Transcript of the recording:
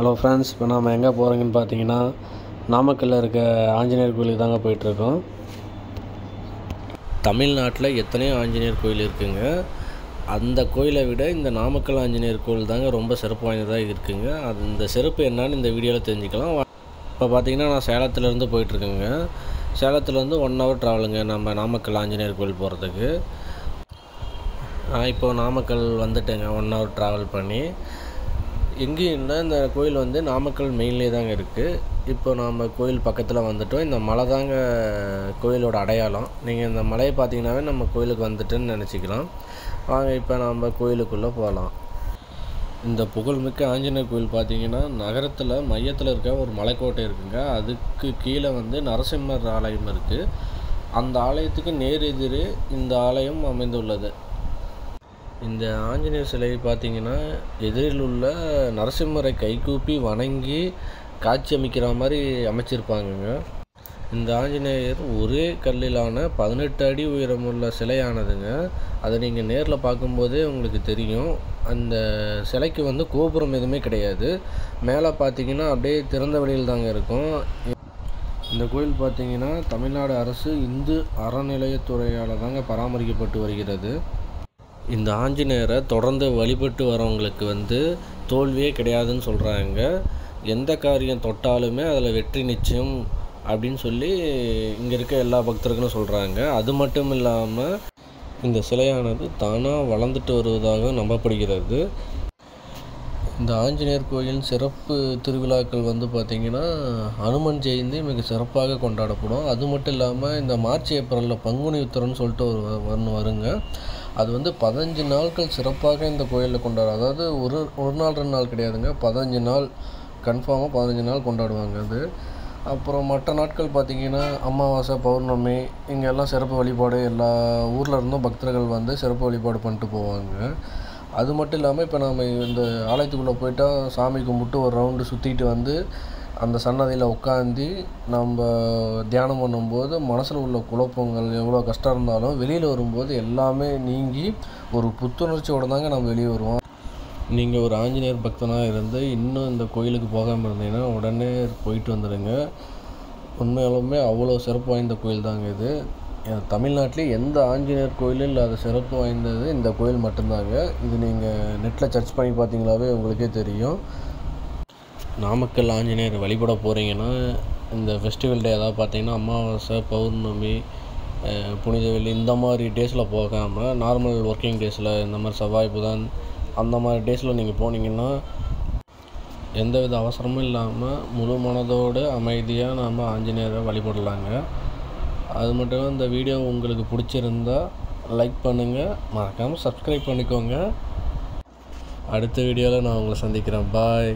Hello friends, இப்போ நாம் எங்கே போகிறோங்கன்னு பார்த்தீங்கன்னா நாமக்கல்லில் இருக்க ஆஞ்சநேயர் கோயிலுக்கு தாங்க போயிட்டுருக்கோம். தமிழ்நாட்டில் எத்தனையோ ஆஞ்சநேயர் கோயில் இருக்குதுங்க. அந்த கோயிலை விட இந்த நாமக்கல் ஆஞ்சநேயர் கோயில் தாங்க ரொம்ப சிறப்பு வாய்ந்ததாக இருக்குதுங்க. இந்த சிறப்பு என்னன்னு இந்த வீடியோவில் தெரிஞ்சுக்கலாம். இப்போ பார்த்தீங்கன்னா நான் சேலத்துலேருந்து போயிட்டுருக்கேங்க. சேலத்துலேருந்து 1 ஹவர் ட்ராவலுங்க நம்ம நாமக்கல் ஆஞ்சநேயர் கோயில் போகிறதுக்கு. நான் இப்போது நாமக்கல் வந்துட்டேங்க 1 ஹவர் ட்ராவல் பண்ணி. எங்கேயும்னா இந்த கோயில் நாமக்கல் மெயின்லேயே தாங்க இருக்குது. இப்போ நாம் கோயில் பக்கத்தில் வந்துட்டோம். இந்த மலை தாங்க கோயிலோட அடையாளம். நீங்கள் இந்த மலையை பார்த்தீங்கன்னாவே நம்ம கோயிலுக்கு வந்துட்டுன்னு நினச்சிக்கலாம். வாங்க இப்போ நம்ம கோயிலுக்குள்ளே போகலாம். இந்த புகழ்மிக்க ஆஞ்சநேயர் கோயில் பார்த்தீங்கன்னா நகரத்தில் மையத்தில் இருக்க ஒரு மலைக்கோட்டை இருக்குங்க. அதுக்கு கீழே நரசிம்மர் ஆலயம் இருக்குது. அந்த ஆலயத்துக்கு நேர் எதிரே இந்த ஆலயம் அமைந்துள்ளது. இந்த ஆஞ்சநேயர் சிலை பார்த்திங்கன்னா எதிரில் உள்ள நரசிம்மரை கைகூப்பி வணங்கி காட்சி அமைக்கிற மாதிரி அமைச்சிருப்பாங்கங்க. இந்த ஆஞ்சநேயர் ஒரே கல்லிலான 18 அடி உயரமுள்ள சிலையானதுங்க. அதை நீங்கள் நேரில் பார்க்கும்போதே உங்களுக்கு தெரியும். அந்த சிலைக்கு கோபுரம் எதுவுமே கிடையாது. மேலே பார்த்தீங்கன்னா அப்படியே திறந்த வெளியில் தாங்க இருக்கும். இந்த கோயில் பார்த்திங்கன்னா தமிழ்நாடு அரசு இந்து அறநிலையத்துறையால் தாங்க பராமரிக்கப்பட்டு வருகிறது. இந்த ஆஞ்சநேயரை தொடர்ந்து வழிபட்டு வரவங்களுக்கு தோல்வியே கிடையாதுன்னு சொல்கிறாங்க. எந்த காரியம் தொட்டாலுமே அதில் வெற்றி நிச்சயம் அப்படின்னு சொல்லி இங்கே இருக்க எல்லா பக்தர்களும் சொல்கிறாங்க. அது மட்டும் இல்லாமல் இந்த சிலையானது தானாக வளர்ந்துட்டு வருவதாக நம்பப்படுகிறது. இந்த ஆஞ்சநேயர் கோயில் சிறப்பு திருவிழாக்கள் பார்த்திங்கன்னா அனுமன் ஜெயந்தி மிக சிறப்பாக கொண்டாடப்படும். அது மட்டும் இல்லாமல் இந்த மார்ச் ஏப்ரலில் பங்குனி உத்திரம்னு சொல்லிட்டு ஒன்று வருங்க. அது 15 நாட்கள் சிறப்பாக இந்த கோயிலில் கொண்டாடும். அதாவது ஒரு நாள் 2 நாள் கிடையாதுங்க, 15 நாள் கன்ஃபார்மாக 15 நாள் கொண்டாடுவாங்க அது. அப்புறம் மற்ற நாட்கள் பார்த்திங்கன்னா அமாவாசை, பௌர்ணமி, இங்கெல்லாம் சிறப்பு வழிபாடு எல்லா ஊரில் இருந்தும் பக்தர்கள் சிறப்பு வழிபாடு பண்ணிட்டு போவாங்க. அது மட்டும் இல்லாமல் இப்போ நம்ம இந்த ஆலயத்துக்குள்ளே போயிட்டால் சாமி கும்பிட்டு ஒரு ரவுண்டு சுற்றிட்டு அந்த சன்னதியில் உட்காந்து நம்ம தியானம் பண்ணும்போது மனசில் உள்ள குழப்பங்கள் எவ்வளோ கஷ்டம் இருந்தாலும் வெளியில் வரும்போது எல்லாமே நீங்கி ஒரு புத்துணர்ச்சியோடு தாங்க நம்ம வெளியே வருவோம். நீங்கள் ஒரு ஆஞ்சநேயர் பக்தனாக இருந்து இன்னும் இந்த கோயிலுக்கு போகாமல் இருந்தீங்கன்னா உடனே போயிட்டு வந்துடுங்க. உண்மையாலுமே அவ்வளோ சிறப்பு வாய்ந்த கோயில் தாங்க இது. தமிழ்நாட்டிலே எந்த ஆஞ்சநேயர் கோயிலும் இல்லாத சிறப்பு வாய்ந்தது இந்த கோயில் மட்டும்தாங்க. இது நீங்கள் நெட்டில் சர்ச் பண்ணி பார்த்தீங்களாவே உங்களுக்கே தெரியும். நாமக்கல் ஆஞ்சநேயர் வழிபட போகிறீங்கன்னா இந்த ஃபெஸ்டிவல் டே ஏதாவது பார்த்தீங்கன்னா அமாவாசை, பௌர்ணமி, புனித வெள்ளி இந்த மாதிரி டேஸில் போகாமல் நார்மல் ஒர்க்கிங் டேஸில் இந்த மாதிரி செவ்வாய், புதன் அந்த மாதிரி டேஸில் நீங்கள் போனீங்கன்னா எந்தவித அவசரமும் இல்லாமல் முழு மனதோடு அமைதியாக நாம் ஆஞ்சநேயரை வழிபடலாங்க. அது மட்டும் இல்லை, இந்த வீடியோ உங்களுக்கு பிடிச்சிருந்தா லைக் பண்ணுங்கள், மறக்காமல் சப்ஸ்கிரைப் பண்ணிக்கோங்க. அடுத்த வீடியோவில் நான் உங்களை சந்திக்கிறேன். பாய்.